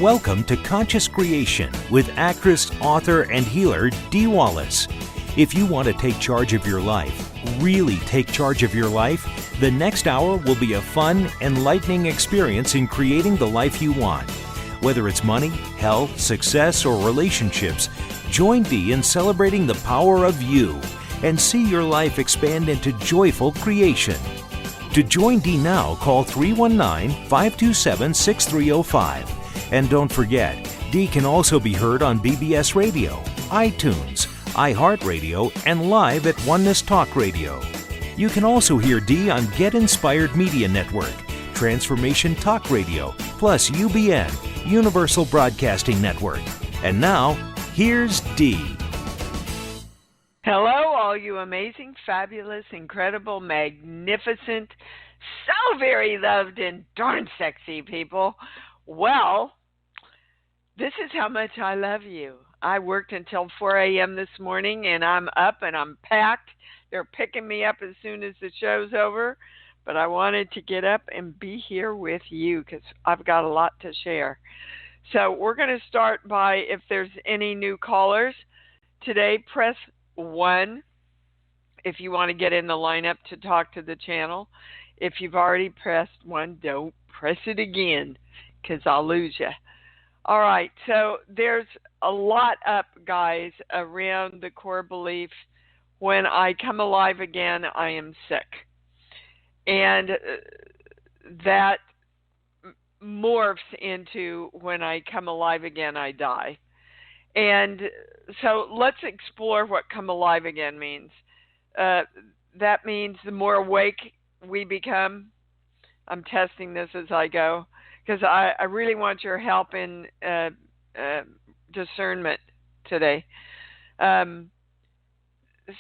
Welcome to Conscious Creation with actress, author, and healer Dee Wallace. If you want to take charge of your life, really take charge of your life, the next hour will be a fun, enlightening experience in creating the life you want. Whether it's money, health, success, or relationships, join Dee in celebrating the power of you and see your life expand into joyful creation. To join Dee now, call 319-527-6305. And don't forget, Dee can also be heard on BBS Radio, iTunes, iHeartRadio, and live at Oneness Talk Radio. You can also hear Dee on Get Inspired Media Network, Transformation Talk Radio, plus UBN, Universal Broadcasting Network. And now, here's Dee. Hello, all you amazing, fabulous, incredible, magnificent, so very loved and darn sexy people. Well, this is how much I love you. I worked until 4 a.m. this morning, and I'm up and I'm packed. They're picking me up as soon as the show's over, but I wanted to get up and be here with you because I've got a lot to share. So we're going to start by, if there's any new callers today, press 1 if you want to get in the lineup to talk to the channel. If you've already pressed 1, don't press it again because I'll lose you. All right, so there's a lot up, guys, around the core belief, when I come alive again, I am sick. And that morphs into when I come alive again, I die. And so let's explore what come alive again means. That means the more awake we become. I'm testing this as I go because I really want your help in discernment today.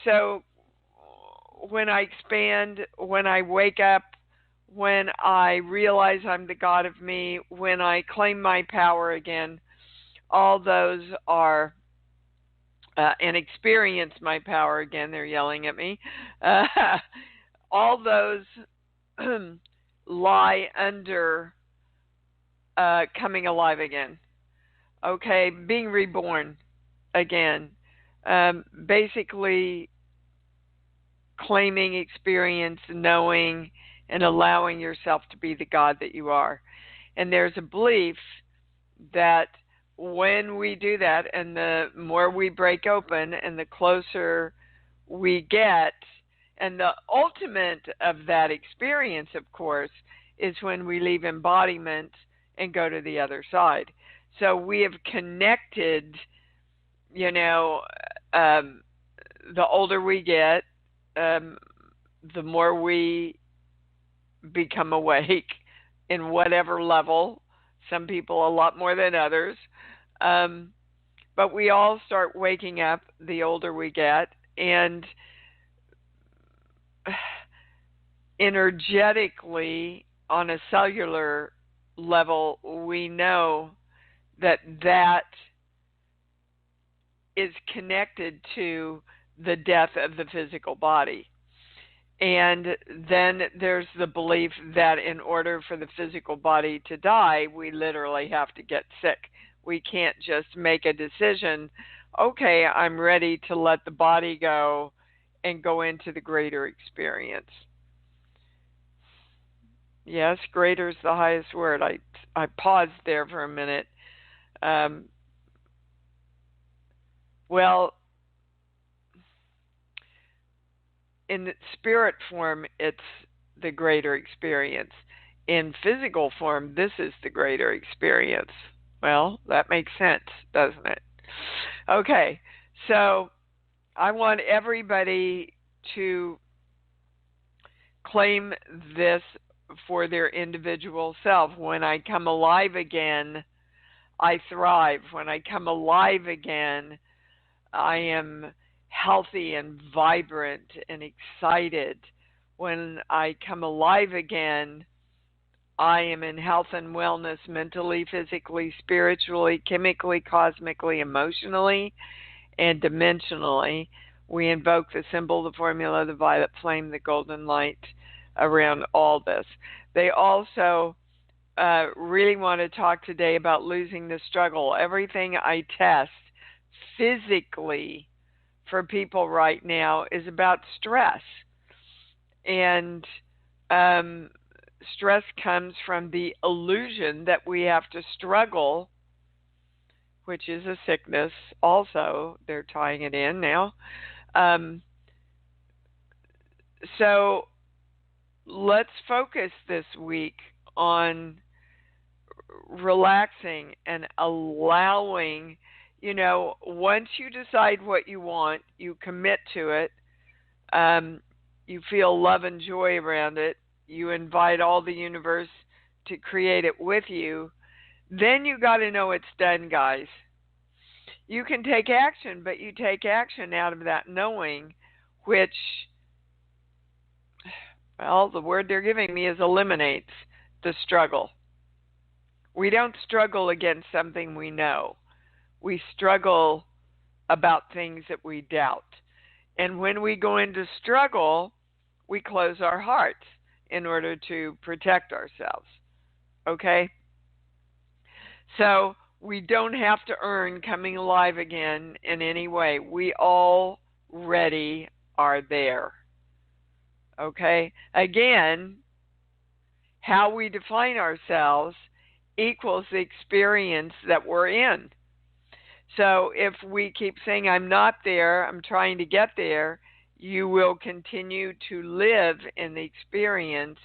So when I expand, when I wake up, when I realize I'm the God of me, when I claim my power again, all those are, and experience my power again, they're yelling at me, all those lie under coming alive again. Okay, being reborn again. Basically claiming experience, knowing, and allowing yourself to be the God that you are. And there's a belief that when we do that, and the more we break open and the closer we get, and the ultimate of that experience, of course, is when we leave embodiment and go to the other side. So we have connected, the older we get, the more we become awake in whatever level. Some people a lot more than others. But we all start waking up the older we get, and energetically, on a cellular level, we know that is connected to the death of the physical body. And then there's the belief that in order for the physical body to die, we literally have to get sick. We can't just make a decision, okay, I'm ready to let the body go and go into the greater experience. Yes, greater is the highest word. I paused there for a minute. Well, in spirit form, it's the greater experience. In physical form, this is the greater experience. Well, that makes sense, doesn't it? Okay, so I want everybody to claim this for their individual self. When I come alive again, I thrive. When I come alive again, I am healthy and vibrant and excited. When I come alive again, I am in health and wellness, mentally, physically, spiritually, chemically, cosmically, emotionally, and dimensionally. We invoke the symbol, the formula, the violet flame, the golden light around all this. They also really want to talk today about losing the struggle. Everything I test physically for people right now is about stress. And stress comes from the illusion that we have to struggle, which is a sickness also. They're tying it in now. So let's focus this week on relaxing and allowing, once you decide what you want, you commit to it, you feel love and joy around it, you invite all the universe to create it with you, then you got to know it's done, guys. You can take action, but you take action out of that knowing, which, well, the word they're giving me is eliminates the struggle. We don't struggle against something we know. We struggle about things that we doubt. And when we go into struggle, we close our hearts in order to protect ourselves. Okay? So we don't have to earn coming alive again in any way. We already are there. Okay? Again, how we define ourselves equals the experience that we're in. So if we keep saying, I'm not there, I'm trying to get there, you will continue to live in the experience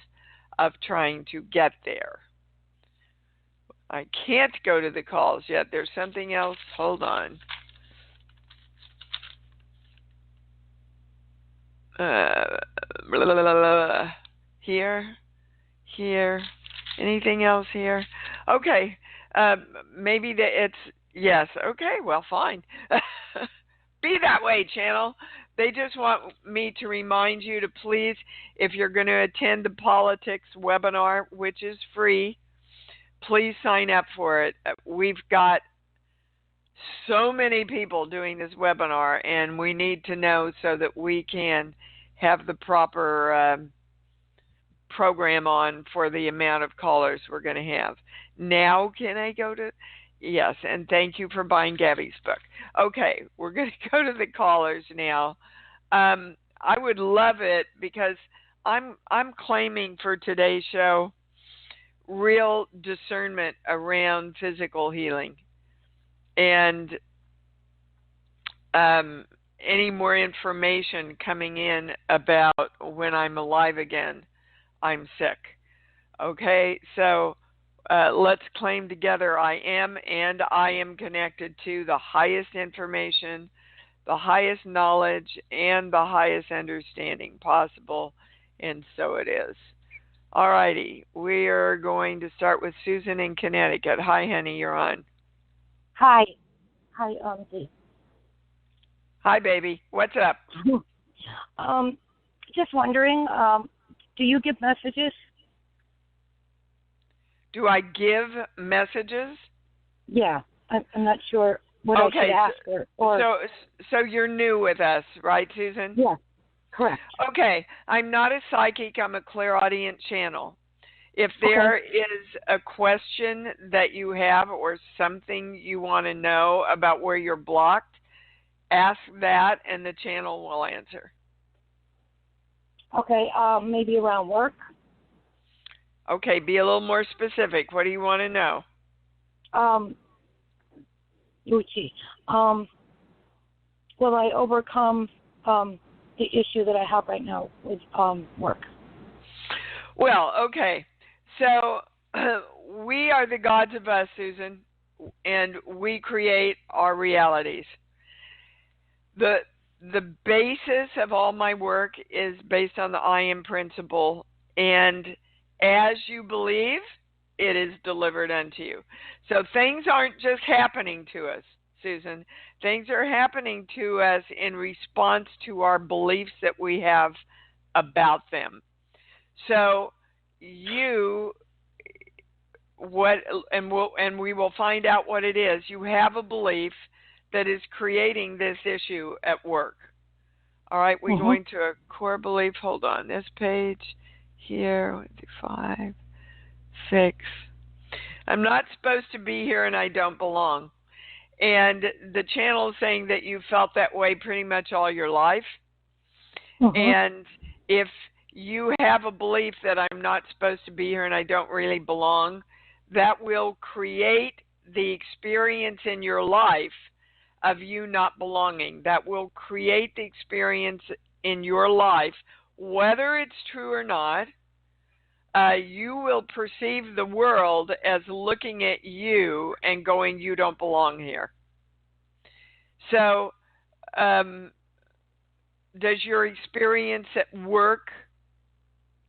of trying to get there. I can't go to the calls yet. There's something else. Hold on. Blah, blah, blah, blah. Here. Anything else here? Okay. Maybe it's, yes. Okay, well, fine. Be that way, channel. They just want me to remind you to please, if you're going to attend the politics webinar, which is free, please sign up for it. We've got so many people doing this webinar, and we need to know so that we can have the proper program on for the amount of callers we're going to have. Now, can I go to... Yes, and thank you for buying Gabby's book. Okay, we're going to go to the callers now. I would love it because I'm claiming for today's show real discernment around physical healing. And any more information coming in about when I'm alive again, I'm sick. Okay, so let's claim together I am connected to the highest information, the highest knowledge, and the highest understanding possible, and so it is. All righty, we are going to start with Susan in Connecticut. Hi, honey, you're on. Hi, Dee. Hi, baby. What's up? Just wondering, do you give messages? Do I give messages? Yeah, I'm not sure what I should ask her. So you're new with us, right, Susan? Yeah, correct. Okay, I'm not a psychic. I'm a clairaudient channel. If there is a question that you have or something you want to know about where you're blocked, ask that and the channel will answer. Okay, maybe around work. Okay, be a little more specific. What do you want to know? Will I overcome the issue that I have right now with work? Well, okay. So we are the gods of us, Susan, and we create our realities. The basis of all my work is based on the I am principle, and as you believe, it is delivered unto you. So things aren't just happening to us, Susan. Things are happening to us in response to our beliefs that we have about them. So we will find out what it is. You have a belief that is creating this issue at work. All right, we're going to a core belief. Hold on, this page here, 1 through 5, 6, I'm not supposed to be here and I don't belong. And the channel is saying that you felt that way pretty much all your life. And if you have a belief that I'm not supposed to be here and I don't really belong, that will create the experience in your life of you not belonging. That will create the experience in your life, whether it's true or not. You will perceive the world as looking at you and going, you don't belong here. So, does your experience at work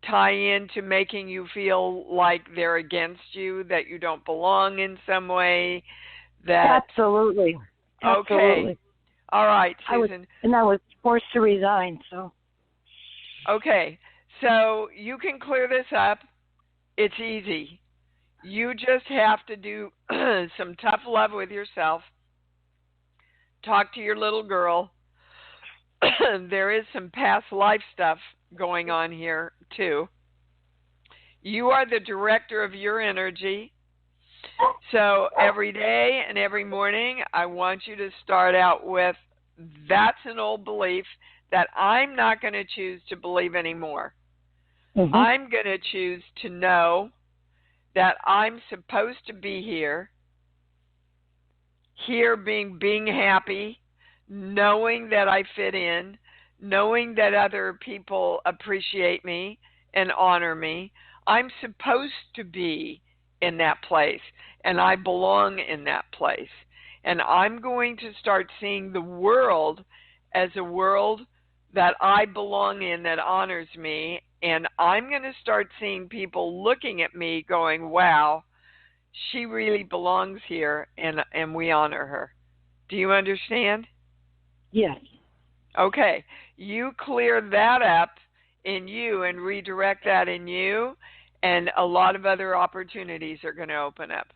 tie into making you feel like they're against you, that you don't belong in some way? That Absolutely. Okay. All right, Susan. I was forced to resign, so. Okay. So you can clear this up. It's easy. You just have to do some tough love with yourself. Talk to your little girl. There is some past life stuff going on here, too. You are the director of your energy. So every day and every morning, I want you to start out with, that's an old belief that I'm not going to choose to believe anymore. I'm going to choose to know that I'm supposed to be here being happy, knowing that I fit in, knowing that other people appreciate me and honor me. I'm supposed to be in that place, and I belong in that place. And I'm going to start seeing the world as a world that I belong in, that honors me. And I'm going to start seeing people looking at me going, wow, she really belongs here, and we honor her. Do you understand? Yes. Okay. You clear that up in you and redirect that in you, and a lot of other opportunities are going to open up.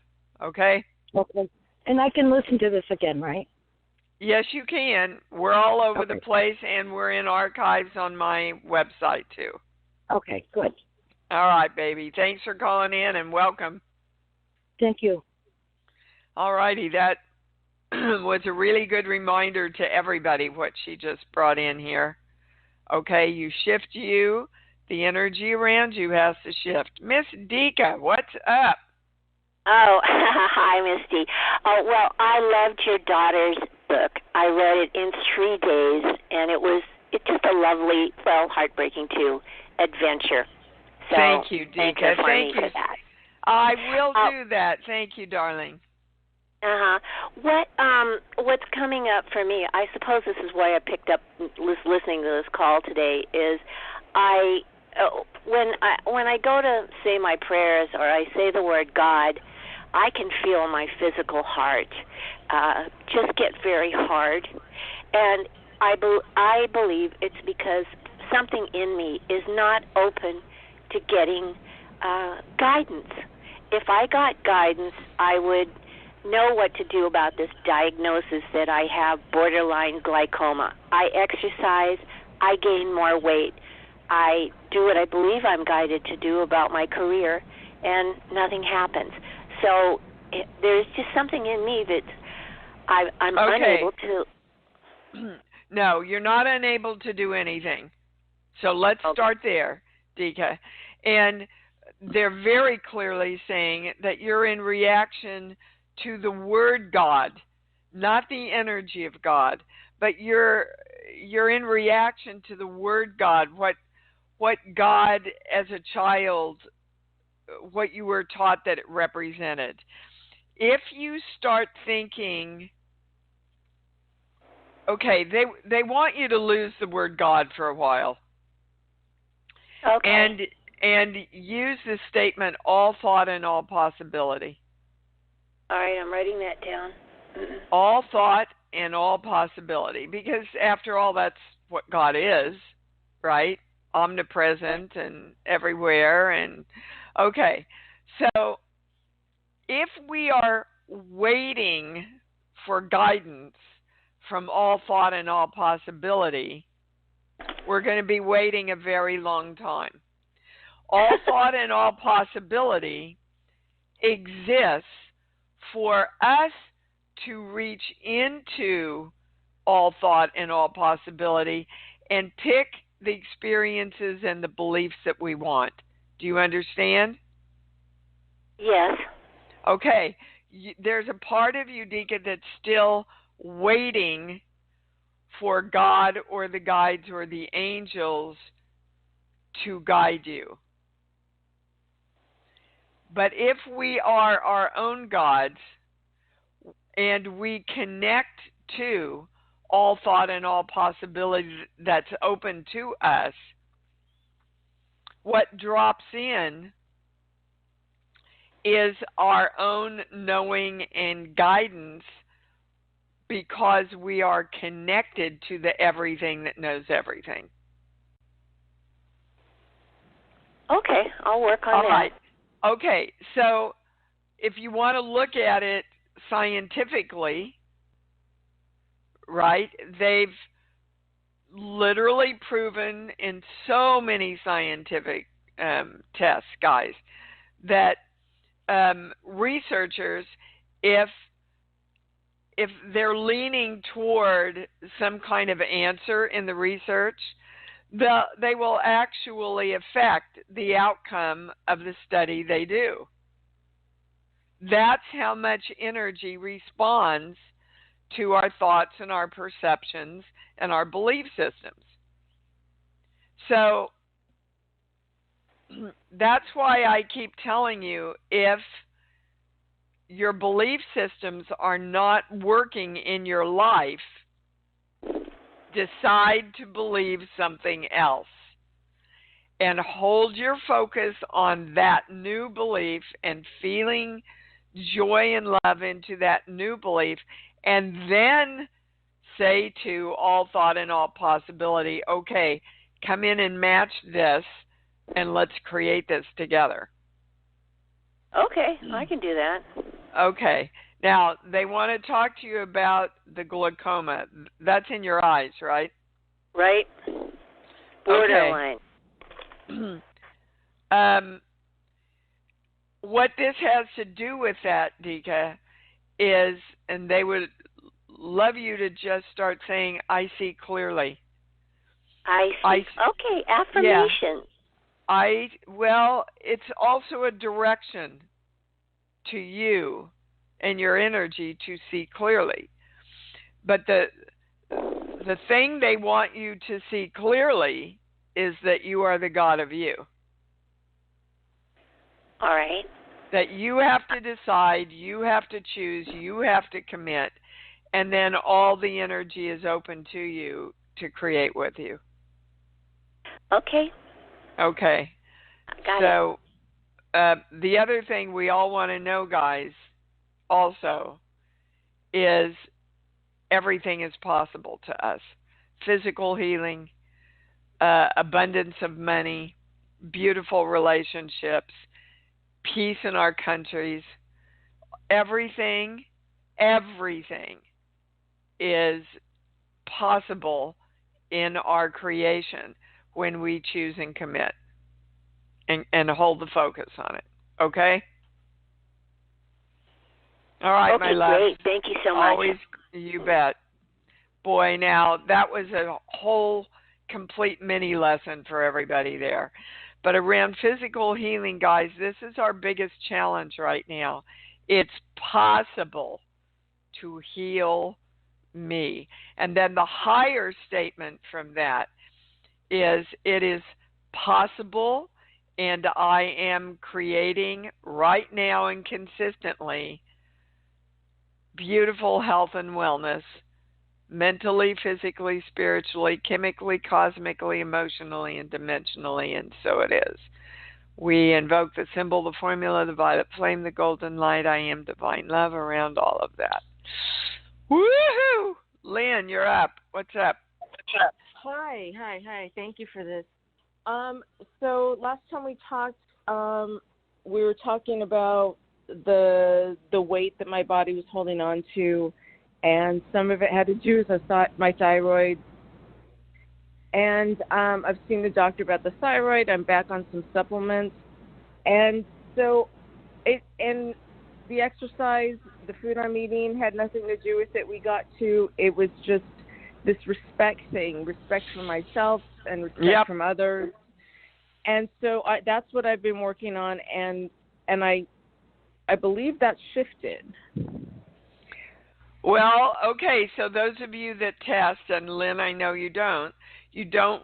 Okay? Okay. And I can listen to this again, right? Yes, you can. We're all over the place, and we're in archives on my website, too. Okay, good. All right, baby. Thanks for calling in, and welcome. Thank you. All righty. That was a really good reminder to everybody what she just brought in here. Okay, you shift you. The energy around you has to shift. Miss Dica, what's up? Oh, hi, Misty. Oh, well, I loved your daughter's book. I read it in 3 days, and it's just a lovely, well, heartbreaking too, adventure. So thank you, Dica. Thank you for that. I will do that. Thank you, darling. What's coming up for me? I suppose this is why I picked up listening to this call today. Is when I go to say my prayers or I say the word God, I can feel my physical heart just get very hard, and I believe it's because something in me is not open to getting guidance. If I got guidance, I would know what to do about this diagnosis that I have, borderline glaucoma. I exercise, I gain more weight. I do what I believe I'm guided to do about my career, and nothing happens. So there's just something in me that I'm unable to. No, you're not unable to do anything. So let's start there, Dica. And they're very clearly saying that you're in reaction to the word God, not the energy of God, but you're in reaction to the word God, what God as a child, what you were taught that it represented. If you start thinking, okay, they want you to lose the word God for a while. Okay. And use the statement, all thought and all possibility. All right, I'm writing that down. All thought and all possibility. Because after all, that's what God is, right? Omnipresent and everywhere. And okay, so if we are waiting for guidance from all thought and all possibility, we're going to be waiting a very long time. All thought and all possibility exists for us to reach into all thought and all possibility and pick the experiences and the beliefs that we want. Do you understand? Yes. Okay. There's a part of you, Dica, that's still waiting for God or the guides or the angels to guide you. But if we are our own gods and we connect to all thought and all possibilities that's open to us, what drops in is our own knowing and guidance, because we are connected to the everything that knows everything. Okay, I'll work on All that. right. Okay, so if you want to look at it scientifically, right, they've literally proven in so many scientific tests, guys, that researchers, if they're leaning toward some kind of answer in the research, they will actually affect the outcome of the study they do. That's how much energy responds to our thoughts and our perceptions and our belief systems. So that's why I keep telling you, if your belief systems are not working in your life, decide to believe something else and hold your focus on that new belief and feeling joy and love into that new belief, and then say to all thought and all possibility, okay, come in and match this and let's create this together. Okay, I can do that. Okay. Now, they want to talk to you about the glaucoma. That's in your eyes, right? Right. Borderline. Okay. What this has to do with that, Dica, is, and they would love you to just start saying, I see clearly. I see. Okay, affirmation. Yeah. Well, it's also a direction to you and your energy to see clearly. But the thing they want you to see clearly is that you are the God of you. All right. That you have to decide, you have to choose, you have to commit, and then all the energy is open to you to create with you. Okay. Okay. Got it. The other thing we all want to know, guys, also, is everything is possible to us. Physical healing, abundance of money, beautiful relationships, peace in our countries. Everything is possible in our creation when we choose and commit and hold the focus on it. Okay? All right, okay, my love. Great. Thank you so much. Always, you bet. Boy, now that was a whole complete mini lesson for everybody there. But around physical healing, guys, this is our biggest challenge right now. It's possible to heal me. And then the higher statement from that is, it is possible, and I am creating right now and consistently beautiful health and wellness, mentally, physically, spiritually, chemically, cosmically, emotionally, and dimensionally, and so it is. We invoke the symbol, the formula, the violet flame, the golden light, I am divine love around all of that. Woohoo! Lynn, you're up. What's up? Hi. Thank you for this. So last time we talked, we were talking about the weight that my body was holding on to, and some of it had to do with my thyroid. And I've seen the doctor about the thyroid. I'm back on some supplements. And so And the exercise, the food I'm eating had nothing to do with it. It was just this respect thing, respect for myself and respect from others. And so that's what I've been working on, and I believe that's shifted. Well, okay, so those of you that test, and Lynn, I know you don't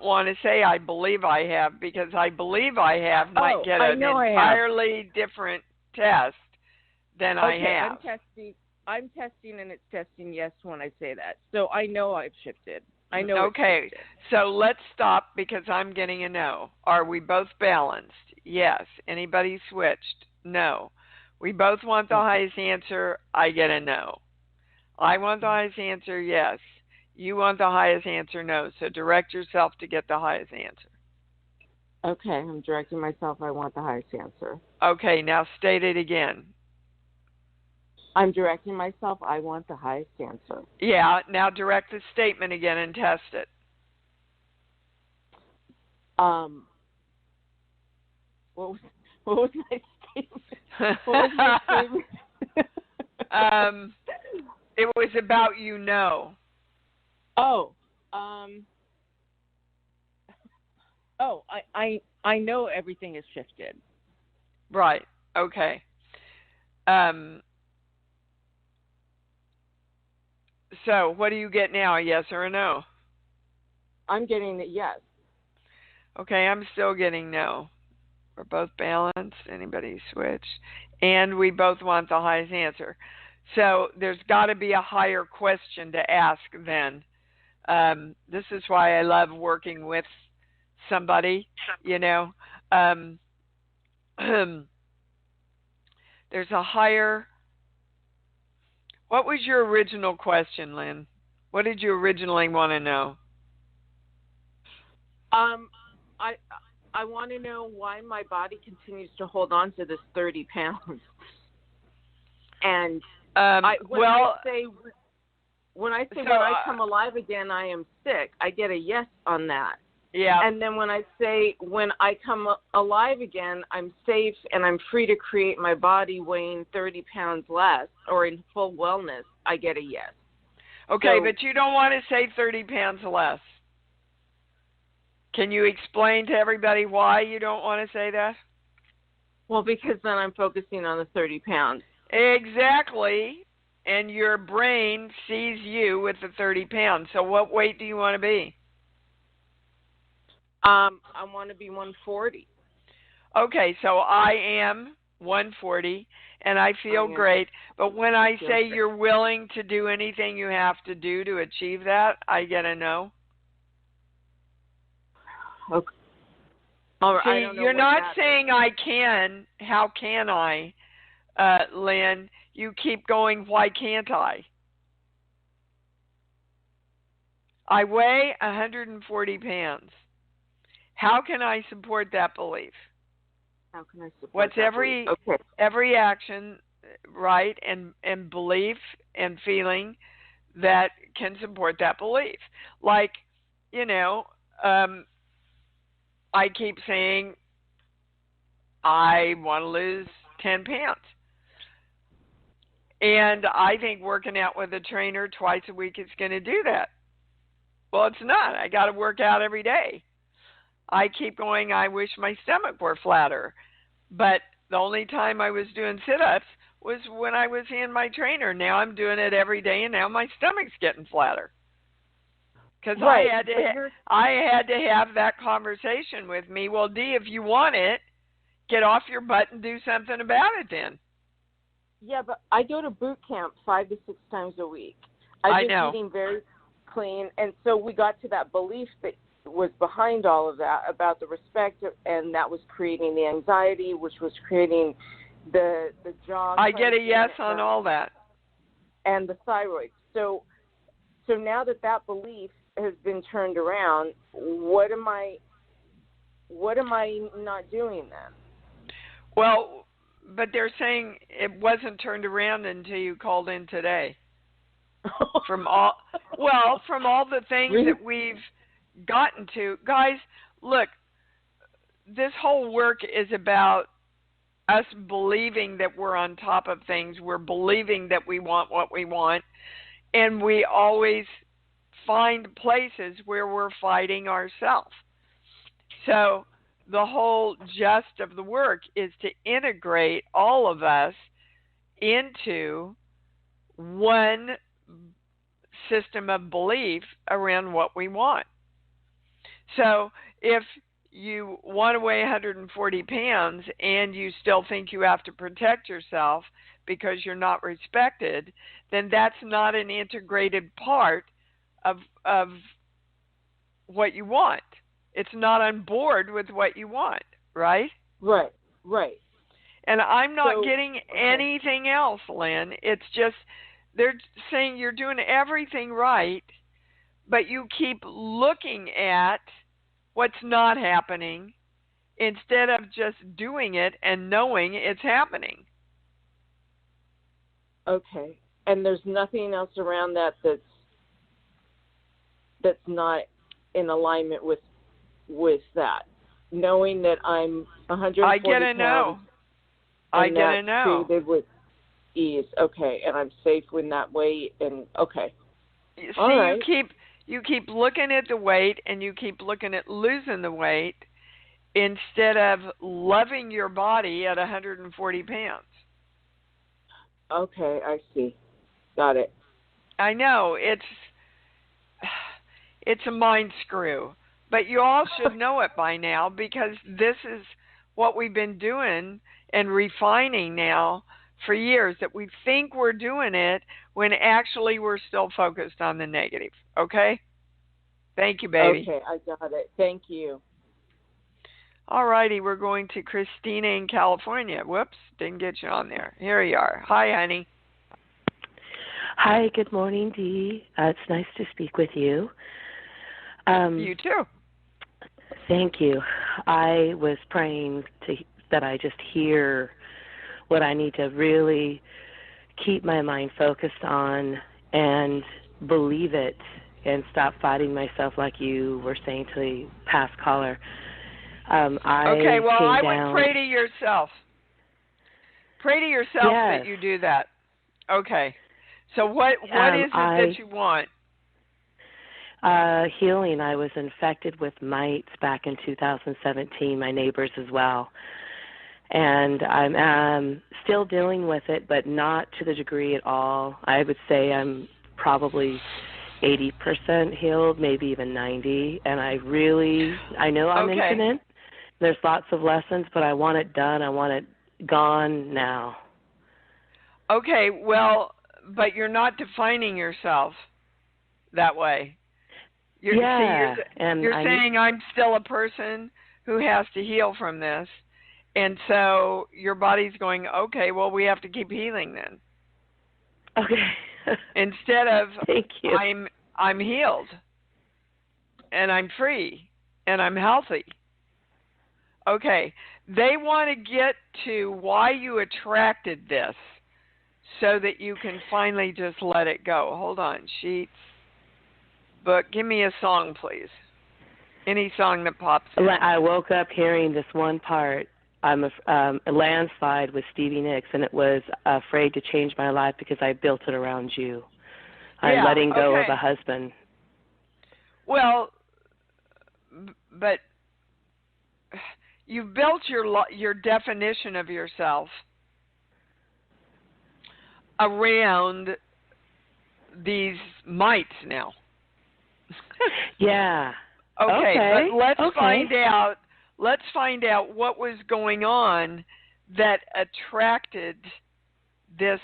want to say I believe I have, because I believe I have might get an entirely different test than I have. I'm testing, and it's testing yes when I say that. So I know I've shifted. I know. Okay, so let's stop because I'm getting a no. Are we both balanced? Yes. Anybody switched? No. We both want the highest answer. I get a no. I want the highest answer. Yes. You want the highest answer. No. So direct yourself to get the highest answer. Okay, I'm directing myself. I want the highest answer. Okay, now state it again. I'm directing myself. I want the highest answer. Yeah, now direct the statement again and test it. What was my statement? What was my statement? It was about I know everything has shifted. Right. Okay. So, what do you get now, a yes or a no? I'm getting it yes. Okay, I'm still getting no. We're both balanced. Anybody switch? And we both want the highest answer. So, there's got to be a higher question to ask then. This is why I love working with somebody, There's a higher... What was your original question, Lynn? What did you originally want to know? I want to know why my body continues to hold on to this 30 pounds. And when I say when I come alive again, I am sick, I get a yes on that. Yeah. And then when I say when I come alive again, I'm safe and I'm free to create my body weighing 30 pounds less or in full wellness, I get a yes. Okay, but you don't want to say 30 pounds less. Can you explain to everybody why you don't want to say that? Well, because then I'm focusing on the 30 pounds. Exactly. And your brain sees you with the 30 pounds. So what weight do you want to be? I want to be 140. Okay, so I am 140, and I feel great. But when I say you're willing to do anything you have to do to achieve that, I get a no. Okay. All right. See, you're not saying I can. How can I, Lynn? You keep going, why can't I? I weigh 140 pounds. How can I support that belief? How can I support What's that every belief? Okay. every action, right, and belief and feeling that can support that belief? Like, I keep saying I want to lose 10 pounds. And I think working out with a trainer twice a week is going to do that. Well, it's not. I got to work out every day. I keep going, I wish my stomach were flatter. But the only time I was doing sit-ups was when I was in my trainer. Now I'm doing it every day, and now my stomach's getting flatter. Because I had to have that conversation with me. Well, Dee, if you want it, get off your butt and do something about it then. Yeah, but I go to boot camp 5 to 6 times a week. I've been eating very clean, and so we got to that belief that was behind all of that about the respect, and that was creating the anxiety, which was creating the jaw. I get a yes on all that. And the thyroid. So now that belief has been turned around, what am I not doing then? Well, but they're saying it wasn't turned around until you called in today. From all the things that we've gotten to. Guys, look, this whole work is about us believing that we're on top of things. We're believing that we want what we want. And we always find places where we're fighting ourselves. So the whole gist of the work is to integrate all of us into one system of belief around what we want. So if you want to weigh 140 pounds and you still think you have to protect yourself because you're not respected, then that's not an integrated part of what you want. It's not on board with what you want, right? Right. And I'm not getting anything else, Lynn. It's just they're saying you're doing everything right, but you keep looking at what's not happening instead of just doing it and knowing it's happening. Okay. And there's nothing else around that that's not in alignment with that. Knowing that I'm 140 I get a no. I get a no. Treated with ease. Okay, and I'm safe in that weight. And okay. See, all right. you keep looking at the weight, and you keep looking at losing the weight instead of loving your body at 140 pounds. Okay, I see. Got it. I know it's a mind screw, but you all should know it by now because this is what we've been doing and refining now for years, that we think we're doing it when actually we're still focused on the negative. Okay? Thank you, baby. Okay, I got it. Thank you. All righty, we're going to Christina in California. Whoops, didn't get you on there. Here you are. Hi, honey. Hi, good morning, Dee. It's nice to speak with you. You too. Thank you. I was praying that I just hear what I need to really keep my mind focused on and believe it and stop fighting myself like you were saying to the past caller. I would pray to yourself. Pray to yourself yes. that you do that. Okay. So what is it that you want? Healing. I was infected with mites back in 2017, my neighbors as well. And I'm still dealing with it, but not to the degree at all. I would say I'm probably 80% healed, maybe even 90%. And I know I'm infinite. There's lots of lessons, but I want it done. I want it gone now. Okay, well, but you're not defining yourself that way. You're saying I'm still a person who has to heal from this. And so your body's going, okay, well, we have to keep healing then. Okay. Instead of Thank you. I'm healed and I'm free and I'm healthy. Okay. They want to get to why you attracted this so that you can finally just let it go. Hold on. Sheets. Book. Give me a song, please. Any song that pops in. I woke up hearing this one part. I'm a landslide with Stevie Nicks, and it was afraid to change my life because I built it around you. I'm letting go of a husband. Well, but you've built your definition of yourself around these mites now. Yeah. Okay, but let's find out what was going on that attracted this,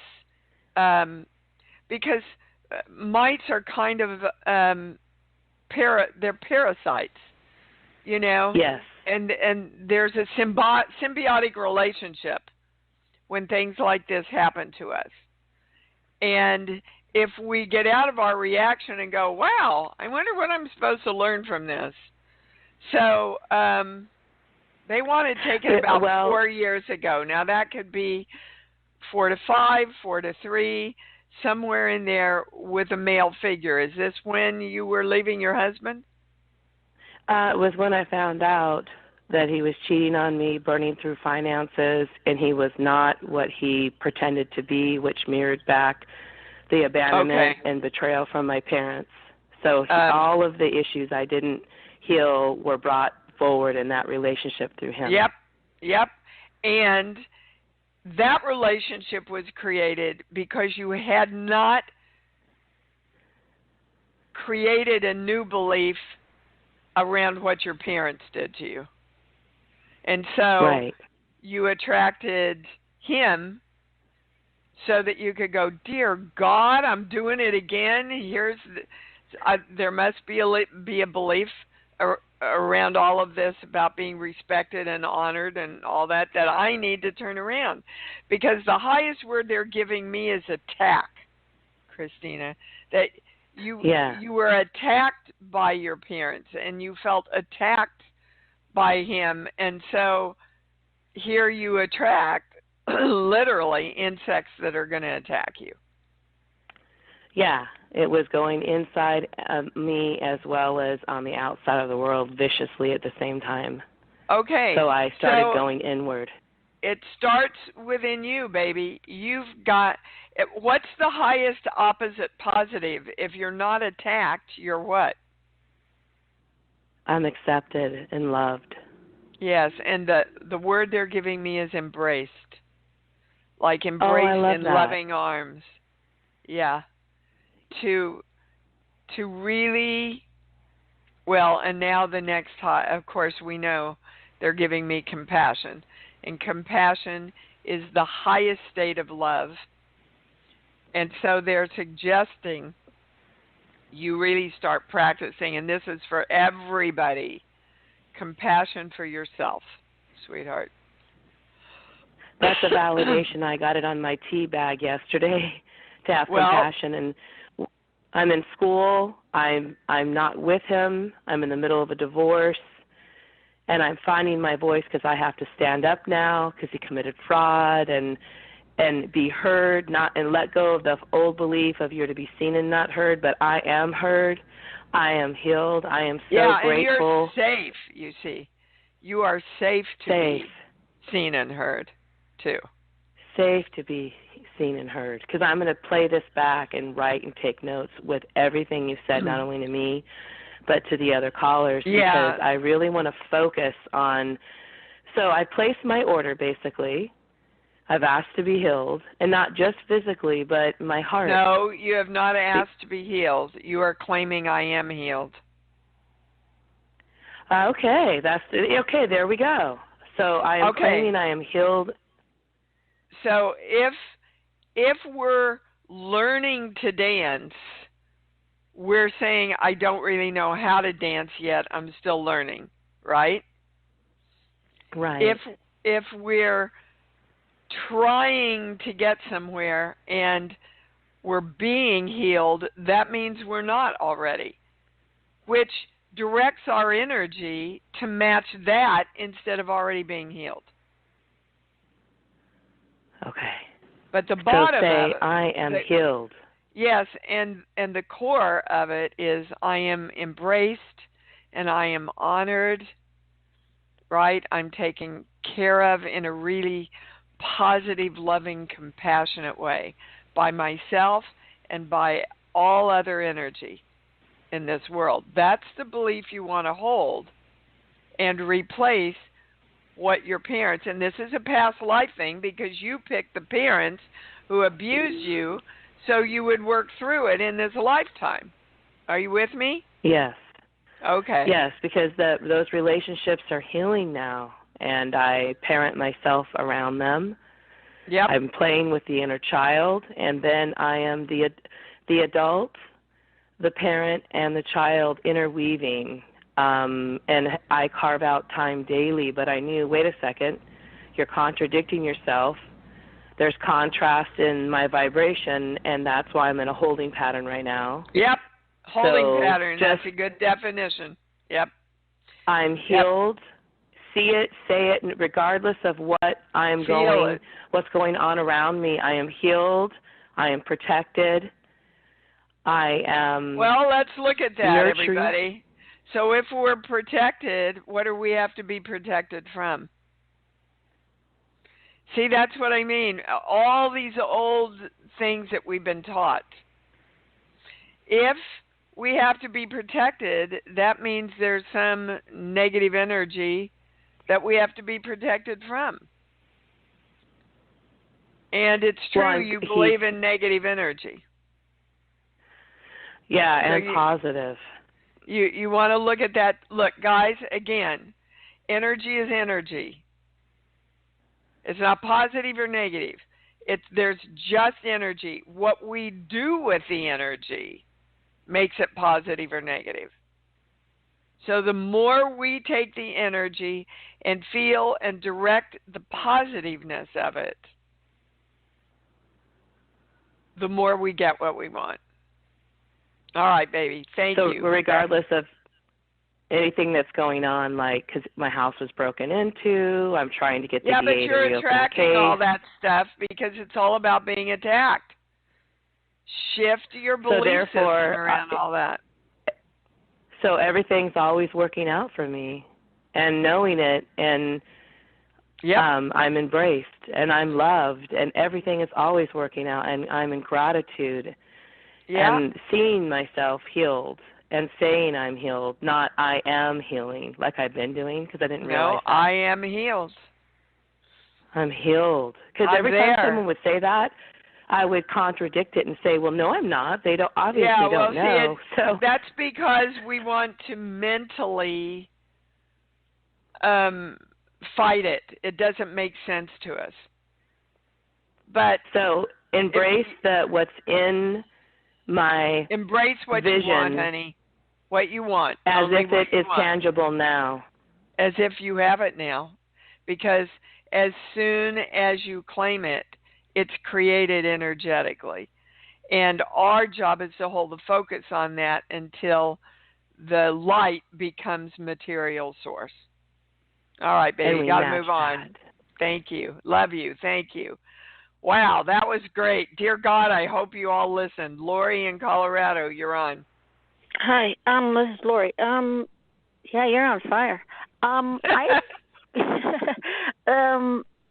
because mites are kind of they're parasites, you know. Yes. And there's a symbiotic relationship when things like this happen to us. And if we get out of our reaction and go, wow, I wonder what I'm supposed to learn from this. So they wanted to take it about 4 years ago. Now that could be 4 to 5, 4 to 3, somewhere in there with a male figure. Is this when you were leaving your husband? It was when I found out that he was cheating on me, burning through finances, and he was not what he pretended to be, which mirrored back the abandonment and betrayal from my parents. So all of the issues I didn't heal were brought forward in that relationship through him. Yep. And that relationship was created because you had not created a new belief around what your parents did to you. And so you attracted him so that you could go, dear God, I'm doing it again. There must be a belief around all of this about being respected and honored and all that I need to turn around. Because the highest word they're giving me is attack, Christina. That you were attacked by your parents and you felt attacked by him, and so here you attract literally insects that are going to attack you. Yeah, it was going inside me as well as on the outside of the world viciously at the same time. Okay. So I started going inward. It starts within you, baby. What's the highest opposite positive? If you're not attacked, you're what? I'm accepted and loved. Yes, and the word they're giving me is embraced. Like embraced in loving arms. Yeah. To really, well, and now the next high, of course we know they're giving me compassion. And compassion is the highest state of love. And so they're suggesting you really start practicing, and this is for everybody, compassion for yourself, sweetheart. That's a validation. I got it on my tea bag yesterday to have compassion. And I'm in school. I'm not with him. I'm in the middle of a divorce. And I'm finding my voice because I have to stand up now because he committed fraud and be heard, and let go of the old belief of you're to be seen and not heard, but I am heard. I am healed. I am so grateful. And you're safe, you see. You are safe to be seen and heard, too. Safe to be seen and heard. Because I'm going to play this back and write and take notes with everything you said, not only to me, but to the other callers. Yeah. Because I really want to focus on. So I placed my order, basically. I've asked to be healed, and not just physically, but my heart. No, you have not asked to be healed. You are claiming I am healed. Okay, there we go. So I am claiming I am healed. So if we're learning to dance, we're saying I don't really know how to dance yet. I'm still learning, right? Right. If we're trying to get somewhere and we're being healed, that means we're not already, which directs our energy to match that instead of already being healed. Okay. But the bottom of it, I am healed. Yes, and the core of it is I am embraced and I am honored, right? I'm taken care of in a really positive, loving, compassionate way by myself and by all other energy in this world. That's the belief you want to hold and replace what your parents, and this is a past life thing because you picked the parents who abused you so you would work through it in this lifetime. Are you with me? Yes. Okay. Yes, because those relationships are healing now. And I parent myself around them. Yep. I'm playing with the inner child, and then I am the adult, the parent, and the child interweaving. And I carve out time daily, but I knew, wait a second, you're contradicting yourself. There's contrast in my vibration, and that's why I'm in a holding pattern right now. Yep, holding pattern, that's a good definition. Yep. I'm healed. Yep. See it, say it, regardless of what's going on around me. I am healed. I am protected. I am. Well, let's look at that, everybody. So if we're protected, what do we have to be protected from? See, that's what I mean. All these old things that we've been taught. If we have to be protected, that means there's some negative energy that we have to be protected from. And it's true, you believe in negative energy. Yeah, so and positive. You want to look at that. Look, guys, again, energy is energy. It's not positive or negative. There's just energy. What we do with the energy makes it positive or negative. So the more we take the energy and feel and direct the positiveness of it, the more we get what we want. All right, baby. Thank you. So regardless of anything that's going on, like because my house was broken into, I'm trying to get the DA to reopen the case. Yeah, but you're attracting all that stuff because it's all about being attacked. Shift your belief system around all that. So everything's always working out for me, and knowing it, and I'm embraced, and I'm loved, and everything is always working out, and I'm in gratitude, and seeing myself healed, and saying I'm healed, not I am healing, like I've been doing, because I didn't realize that. I am healed. I'm healed. Because every time someone would say that, I would contradict it and say, well, no, I'm not. They don't obviously don't know. So that's because we want to mentally fight it. It doesn't make sense to us. But so embrace what's in my embrace what vision, you want, honey. What you want. As if it is tangible now. As if you have it now. Because as soon as you claim it, it's created energetically. And our job is to hold the focus on that until the light becomes material source. All right, baby, got to move on. Thank you. Love you. Thank you. Wow, that was great. Dear God, I hope you all listened. Lori in Colorado, you're on. Hi, this is Lori. Yeah, you're on fire.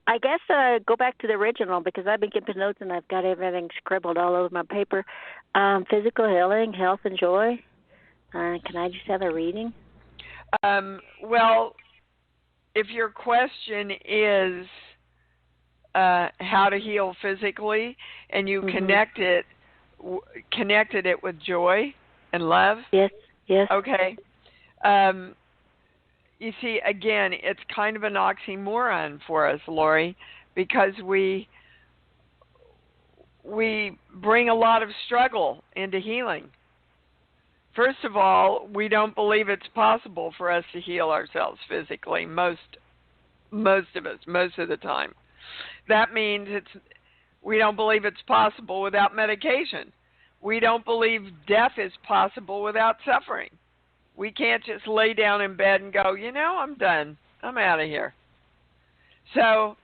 I guess go back to the original because I've been keeping notes and I've got everything scribbled all over my paper. Physical healing, health, and joy. Can I just have a reading? Well, if your question is how to heal physically, and you connected it with joy and love. Yes. Okay. You see, again, it's kind of an oxymoron for us, Lori, because we bring a lot of struggle into healing. First of all, we don't believe it's possible for us to heal ourselves physically, most of us, most of the time. That means we don't believe it's possible without medication. We don't believe death is possible without suffering. We can't just lay down in bed and go, I'm done. I'm out of here. So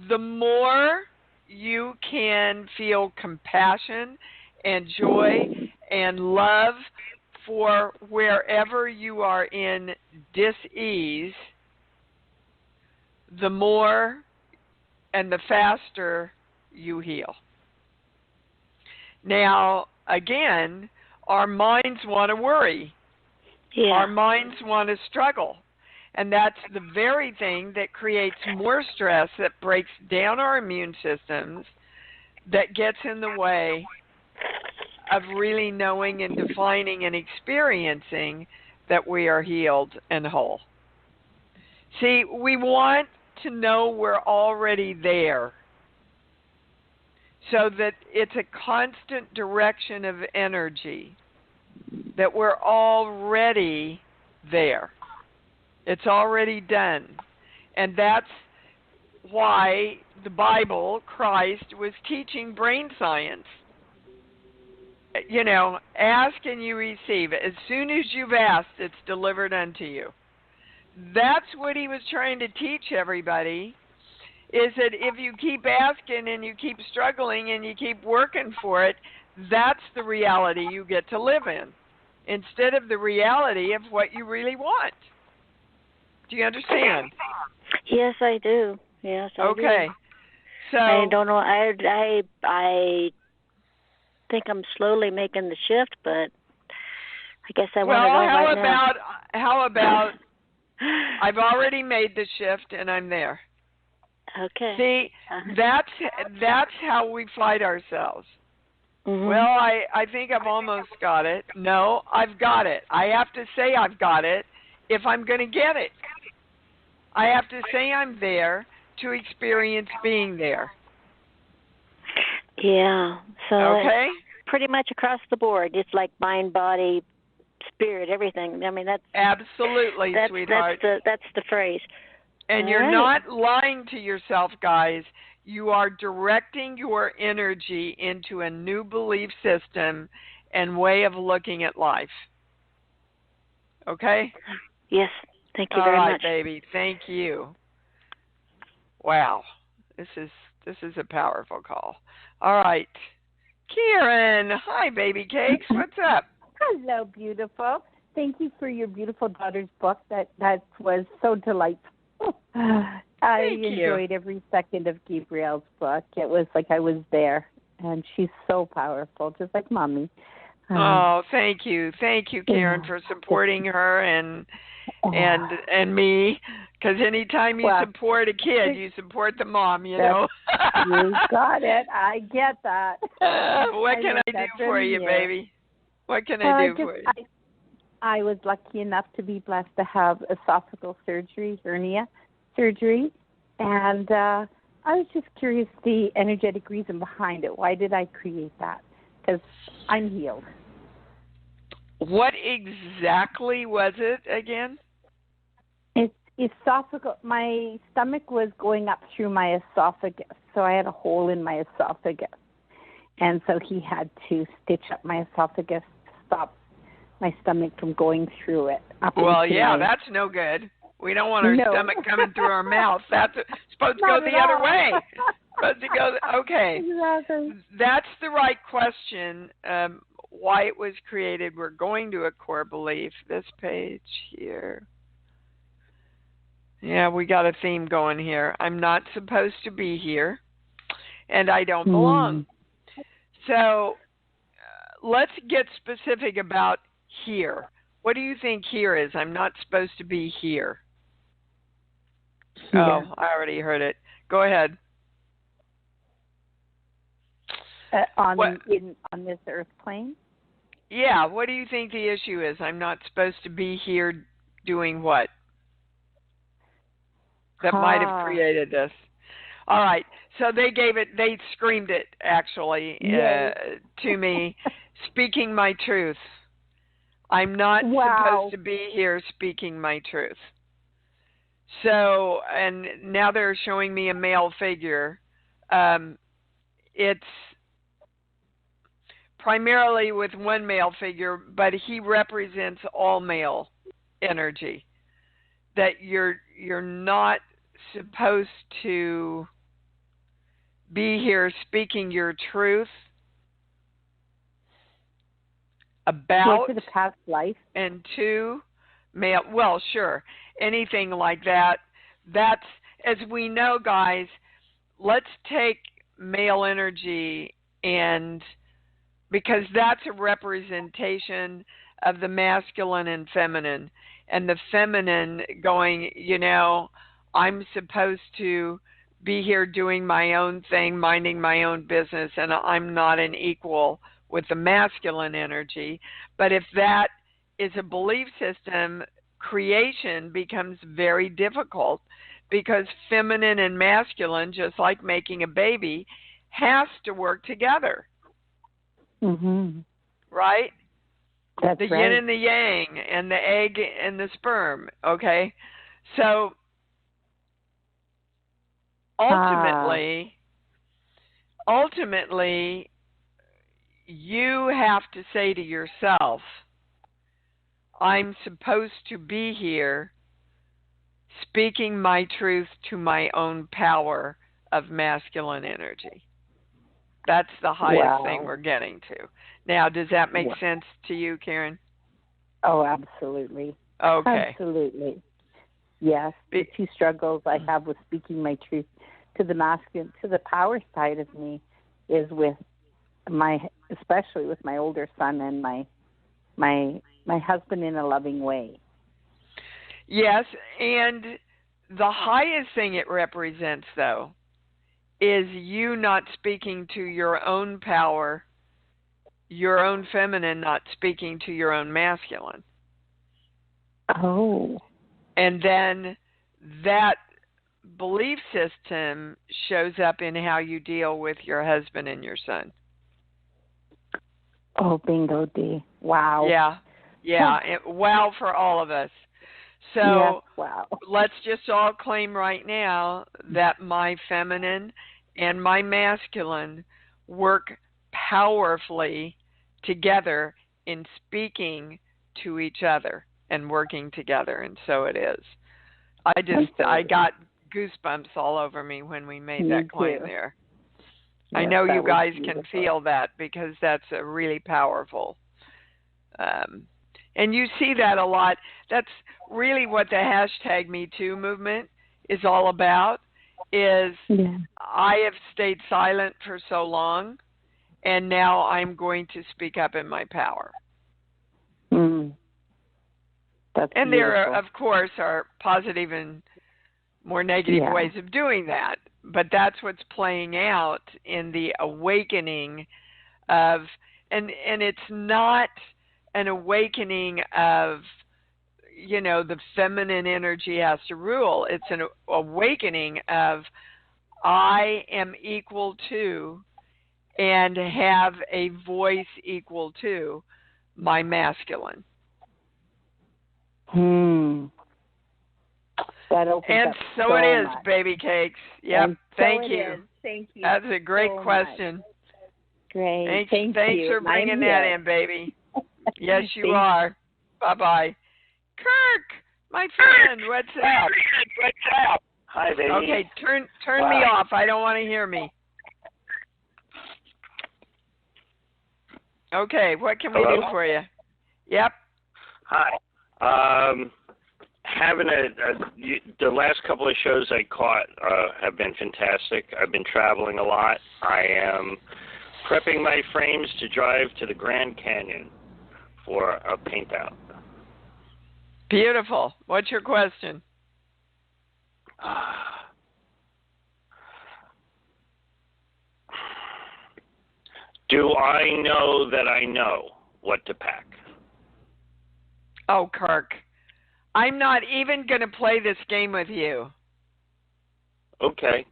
the more you can feel compassion and joy and love for wherever you are in dis-ease, the more and the faster you heal. Now, again, our minds want to worry. Yeah. Our minds want to struggle. And that's the very thing that creates more stress, that breaks down our immune systems, that gets in the way of really knowing and defining and experiencing that we are healed and whole. See, we want to know we're already there, so that it's a constant direction of energy, that we're already there. It's already done. And that's why the Bible, Christ, was teaching brain science. Ask and you receive. As soon as you've asked, it's delivered unto you. That's what he was trying to teach everybody, is that if you keep asking and you keep struggling and you keep working for it, that's the reality you get to live in. instead of the reality of what you really want. Do you understand? Yes, I do. Yes, I do. Okay. So I don't know. I think I'm slowly making the shift, but I guess I want to know right now. How about I've already made the shift and I'm there. Okay. See, that's how we fight ourselves. Mm-hmm. Well, I think I've almost got it. No, I've got it. I have to say I've got it if I'm going to get it. I have to say I'm there to experience being there. Yeah. So okay. Pretty much across the board. It's like mind, body, spirit, everything. I mean, that's absolutely, sweetheart. That's the phrase. And all you're right. not lying to yourself, guys. You are directing your energy into a new belief system and way of looking at life. Okay? Yes. Thank you very much. All right, much. baby. Thank you. Wow. This is a powerful call. All right. Kieran. Hi, baby cakes. What's up? Hello, beautiful. Thank you for your beautiful daughter's book. That was so delightful. I enjoyed every second of Gabrielle's book. It was like I was there, and she's so powerful, just like Mommy. Oh, thank you, Karen, for supporting her and me. Because anytime you support a kid, you support the mom. You know. You got it. I get that. What can I do for you, baby? What can I do for you? I was lucky enough to be blessed to have esophageal surgery, hernia surgery, and I was just curious the energetic reason behind it. Why did I create that? Because I'm healed. What exactly was it again? It's esophageal. My stomach was going up through my esophagus, so I had a hole in my esophagus. And so he had to stitch up my esophagus to stop my stomach from going through it. That's no good. We don't want our stomach coming through our mouth. That's supposed to go the other way. Supposed to go. Okay. Exactly. That's the right question. Why it was created. We're going to a core belief. This page here. Yeah, we got a theme going here. I'm not supposed to be here, and I don't belong. So let's get specific about here. What do you think here is? I'm not supposed to be here. Yeah. Oh, I already heard it. Go ahead. On this earth plane? Yeah, what do you think the issue is? I'm not supposed to be here doing what? That might have created this. All right, so they screamed it, actually, to me, speaking my truth. I'm not supposed to be here speaking my truth. So, and now they're showing me a male figure. It's primarily with one male figure, but he represents all male energy. That you're not supposed to be here speaking your truth about the past life. And two, male. Well, sure, anything like that. That's, as we know, guys. Let's take male energy, and because that's a representation of the masculine and feminine, and the feminine going, I'm supposed to be here doing my own thing, minding my own business, and I'm not an equal with the masculine energy. But if that is a belief system, creation becomes very difficult, because feminine and masculine, just like making a baby, has to work together. Mm-hmm. Right? That's the right. yin and the yang, and the egg and the sperm. Okay? So ultimately, you have to say to yourself, I'm supposed to be here speaking my truth to my own power of masculine energy. That's the highest thing we're getting to. Now, does that make sense to you, Karen? Oh, absolutely. Okay. Absolutely. Yes. The two struggles I have with speaking my truth to the masculine, to the power side of me, is with especially with my older son and my husband in a loving way. Yes, and the highest thing it represents, though, is you not speaking to your own power, your own feminine not speaking to your own masculine. Oh. And then that belief system shows up in how you deal with your husband and your son. Oh, bingo, Dee. Wow. Yeah. Wow for all of us. So yes, wow. Let's just all claim right now that my feminine and my masculine work powerfully together in speaking to each other and working together, and so it is. I got goosebumps all over me when we made that claim there. Yes, I know you guys can feel that because that's a really powerful. And you see that a lot. That's really what the hashtag #MeToo movement is all about, is I have stayed silent for so long, and now I'm going to speak up in my power. That's and beautiful. there, of course, are positive and more negative ways of doing that. But that's what's playing out in the awakening of, and it's not an awakening of, the feminine energy has to rule. It's an awakening of I am equal to and have a voice equal to my masculine. That opens and up so it is, much. Baby cakes. Yep. And Thank so you. It is. Thank you. That's a great so question. Much. Great. Thanks you. for bringing that in, baby. Yes, you are. Bye-bye. Kirk, my friend, what's up? Hi, baby. Okay, turn me off. I don't want to hear me. Okay, what can we do for you? Yep. Hi. Having the last couple of shows I caught have been fantastic. I've been traveling a lot. I am prepping my frames to drive to the Grand Canyon for a paint out. Beautiful. What's your question? Do I know that I know what to pack? Oh, Kirk, I'm not even going to play this game with you. Okay.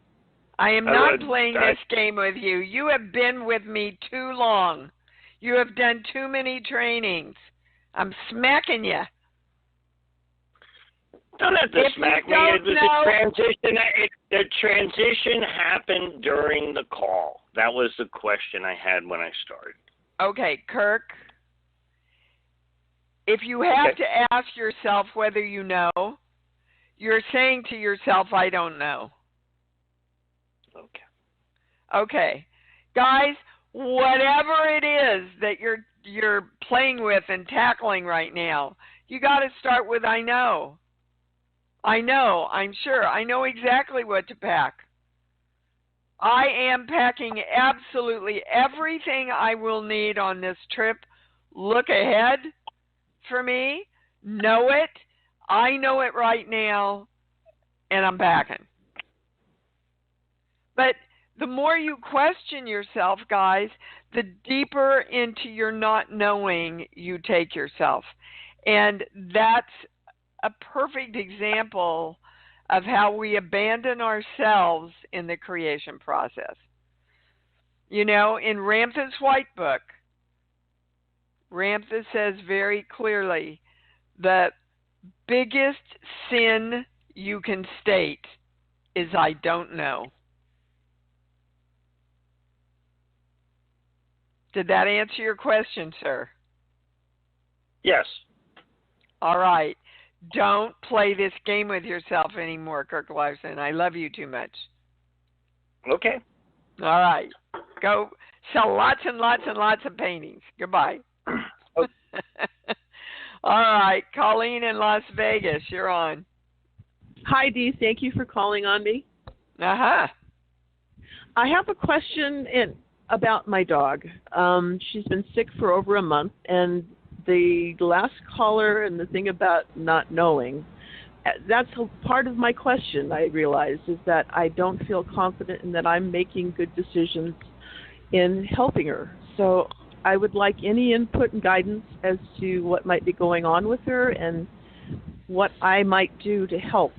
I am not playing this game with you. You have been with me too long. You have done too many trainings. I'm smacking you. Don't have to smack me. It was a transition. The transition happened during the call. That was the question I had when I started. Okay, Kirk. If you have to ask yourself whether you know, you're saying to yourself, I don't know. Okay. Guys, whatever it is that you're playing with and tackling right now, you got to start with I know. I know, I'm sure. I know exactly what to pack. I am packing absolutely everything I will need on this trip. Look ahead for me. Know it. I know it right now, and I'm packing. But the more you question yourself, guys, the deeper into your not knowing you take yourself. And that's a perfect example of how we abandon ourselves in the creation process. In Ramtha's White Book, Ramtha says very clearly, the biggest sin you can state is I don't know. Did that answer your question, sir? Yes. All right. Don't play this game with yourself anymore, Kirk Larson. I love you too much. Okay. All right. Go sell lots and lots and lots of paintings. Goodbye. All right, Colleen in Las Vegas, you're on. Hi, Dee. Thank you for calling on me. Uh-huh. I have a question about my dog. She's been sick for over a month, and the last caller and the thing about not knowing, that's a part of my question, I realize, is that I don't feel confident in that I'm making good decisions in helping her. So I would like any input and guidance as to what might be going on with her and what I might do to help.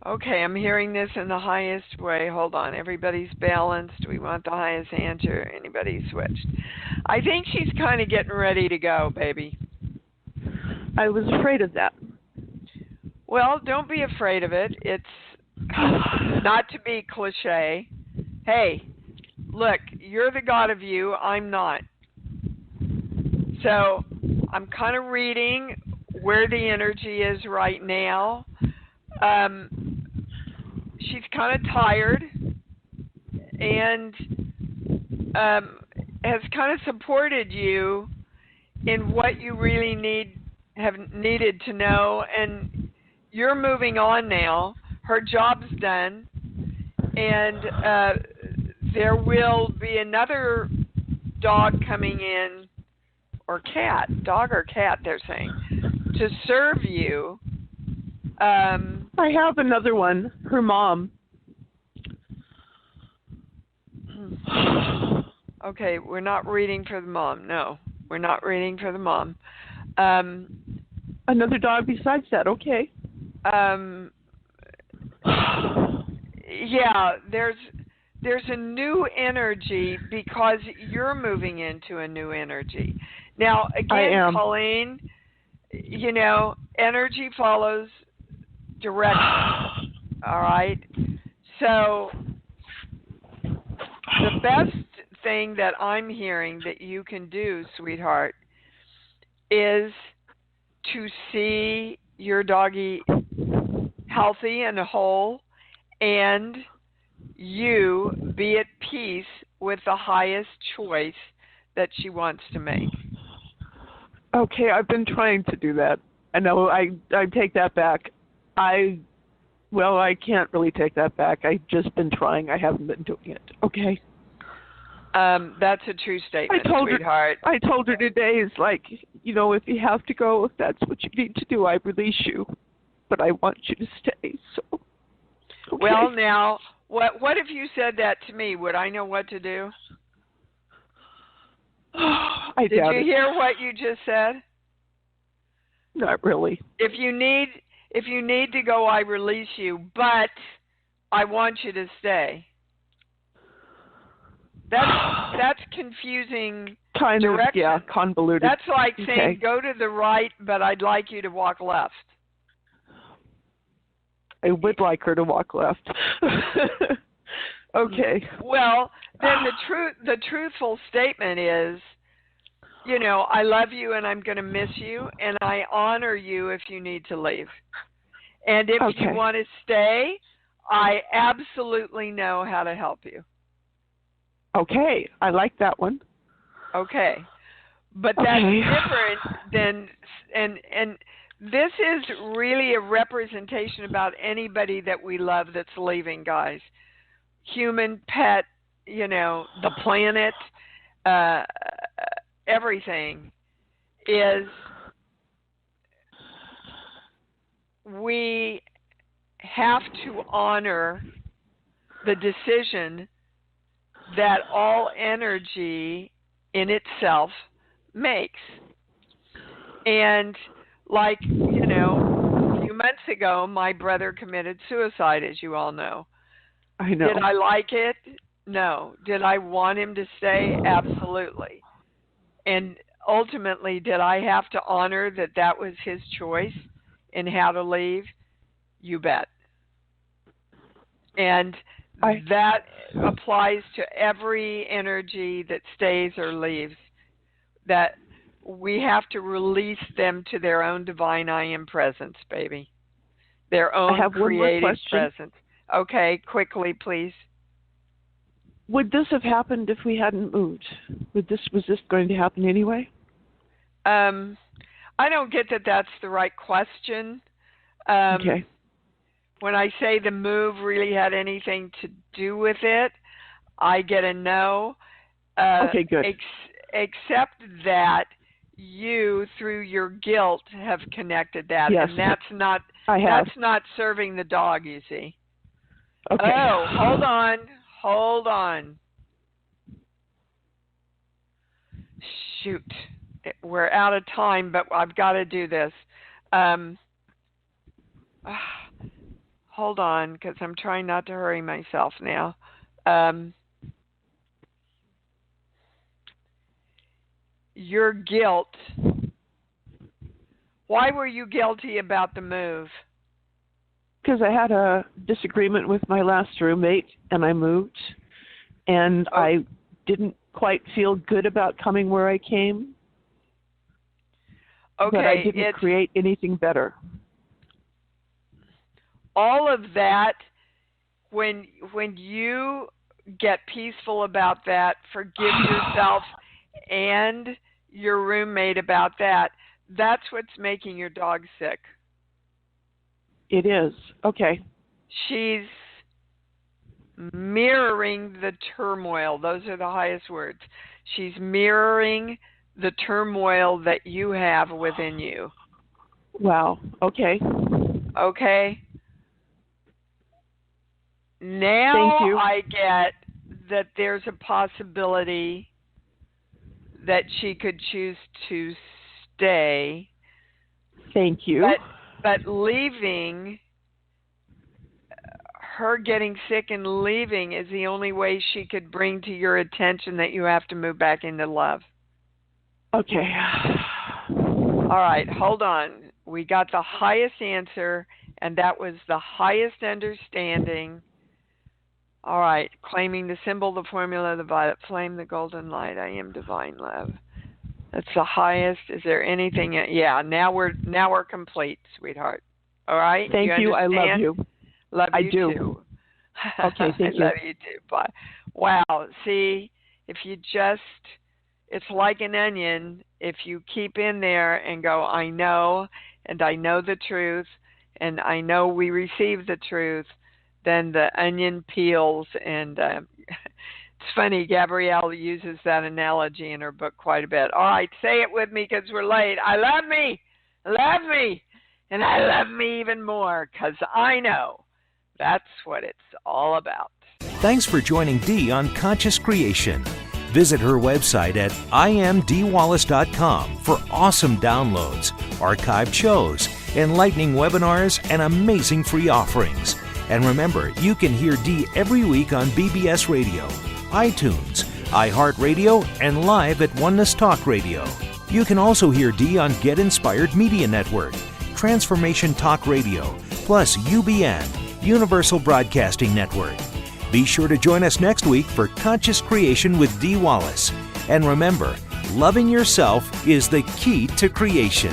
Okay, I'm hearing this in the highest way. Hold on. Everybody's balanced. We want the highest answer. Anybody switched? I think she's kind of getting ready to go, baby. I was afraid of that. Well, don't be afraid of it. It's not to be cliche. Hey, look, you're the God of you. I'm not. So I'm kind of reading where the energy is right now. She's kind of tired and has kind of supported you in what you really have needed to know, and you're moving on now. Her job's done, and there will be another dog coming in, or cat, dog or cat, they're saying, to serve you. I have another one, her mom. Okay, we're not reading for the mom. No, we're not reading for the mom. Another dog besides that, okay. Yeah, there's a new energy because you're moving into a new energy. Now, again, Colleen, energy follows direction. All right? So the best thing that I'm hearing that you can do, sweetheart, is to see your doggy healthy and whole, and you be at peace with the highest choice that she wants to make. Okay, I've been trying to do that. I know I take that back. I can't really take that back. I've just been trying. I haven't been doing it. Okay. That's a true statement, sweetheart. I told her today, is like, if you have to go, if that's what you need to do, I release you. But I want you to stay, so. Okay. Well, now, what if you said that to me? Would I know what to do? Did you hear what you just said? Not really. If you need to go, I release you, but I want you to stay. That's confusing. Kind direction. of, yeah, convoluted. That's like saying go to the right, but I'd like you to walk left. I would like her to walk left. Okay. Well, then the truthful statement is, I love you and I'm going to miss you, and I honor you if you need to leave. And if you want to stay, I absolutely know how to help you. Okay, I like that one. Okay. But that's different than, and this is really a representation about anybody that we love that's leaving, guys. Human, pet, the planet, everything is, we have to honor the decision that all energy in itself makes. And like, a few months ago, my brother committed suicide, as you all know. I know. Did I like it? No. Did I want him to stay? Absolutely. And ultimately, did I have to honor that was his choice in how to leave? You bet. And that applies to every energy that stays or leaves, that we have to release them to their own divine I am presence, baby. Their own creative presence. Okay, quickly, please. Would this have happened if we hadn't moved? Was this going to happen anyway? I don't get that that's the right question. Okay. When I say the move really had anything to do with it, I get a no. Okay, good. Except that you, through your guilt, have connected that, yes. and that's not serving the dog. You see. Okay. Oh, hold on. Shoot, we're out of time, but I've got to do this. Hold on, because I'm trying not to hurry myself now. Your guilt. Why were you guilty about the move? Because I had a disagreement with my last roommate, and I moved, and I didn't quite feel good about coming where I came. Okay, but I didn't create anything better. All of that, when you get peaceful about that, forgive yourself and your roommate about that, that's what's making your dog sick. It is. Okay. She's mirroring the turmoil. Those are the highest words. She's mirroring the turmoil that you have within you. Wow. Okay. Okay. Now Thank you. I get that there's a possibility that she could choose to stay. Thank you. But leaving, her getting sick and leaving is the only way she could bring to your attention that you have to move back into love. Okay. All right, hold on. We got the highest answer, and that was the highest understanding. All right, claiming the symbol, the formula, the violet flame, the golden light. I am divine love. That's the highest. Is there anything? Yeah. Now we're complete, sweetheart. All right. Thank you. I love you. Love you do. Too. Okay. Thank you. Love you too. Bye. Wow. See, if you just, it's like an onion. If you keep in there and go, I know, and I know the truth, and I know we receive the truth, then the onion peels. And it's funny, Gabrielle uses that analogy in her book quite a bit. All right, say it with me because we're late. I love me, and I love me even more because I know that's what it's all about. Thanks for joining Dee on Conscious Creation. Visit her website at imdwallace.com for awesome downloads, archived shows, enlightening webinars, and amazing free offerings. And remember, you can hear Dee every week on BBS Radio, iTunes, iHeartRadio, and live at Oneness Talk Radio. You can also hear Dee on Get Inspired Media Network, Transformation Talk Radio, plus UBN, Universal Broadcasting Network. Be sure to join us next week for Conscious Creation with Dee Wallace. And remember, loving yourself is the key to creation.